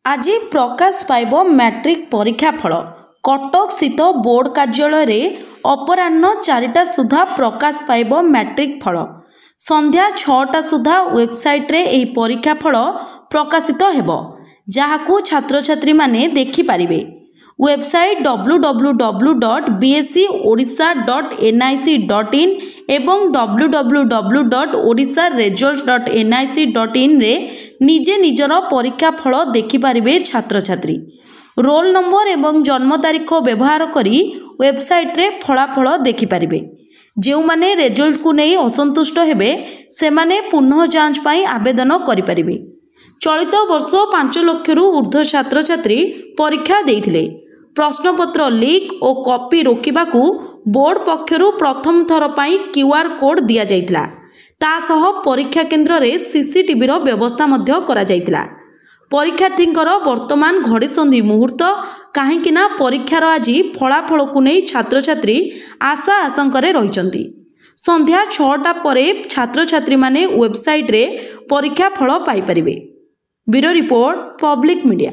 आज प्रकाश पाइब मैट्रिक परीक्षा फल। कटक स्थित बोर्ड कार्यालय अपराह्न 4टा सुधा प्रकाश पाइब मैट्रिक फल। संध्या 6टा सुधा वेबसाइट रे एही परीक्षा फल प्रकाशित हेबो, जहाकू छात्र छात्री माने देखि पारिबे। वेबसाइट www.bscodisha.nic.in एवं www.odisharesults.nic.in रे निजे निजर परीक्षा फल देखिपारे छात्र छात्री। रोल नंबर एवं जन्म तारीख व्यवहार करी वेबसाइट रे फलाफल देखिपारे। जो माने रेजल्ट को नहीं असंतुष्ट हेबे सेमाने पुनः जांच पाई आवेदन करिपारिबे। चलित वर्ष 5 लाख रु ऊर्ध्व छात्र छात्री परीक्षा देइथिले। प्रश्नपत्र लीक और कॉपी रोकिबाकू बोर्ड पक्षरु प्रथम थर पाई क्यूआर कोड दिया जाइतिला। ता सह परीक्षा केन्द्र रे सीसीटीवी रो व्यवस्था मध्य करा जाइतिला। परीक्षार्थींकर वर्तमान घड़ीसंधि मुहूर्त काहेकिना परीक्षार आज फलाफल को नहीं छात्र छात्री आशा आशंकारे रहिचंती। संध्या 6टा परे छात्र छात्री माने वेबसाइट रे परीक्षा फल पाई परिबे। Bureau report, public media.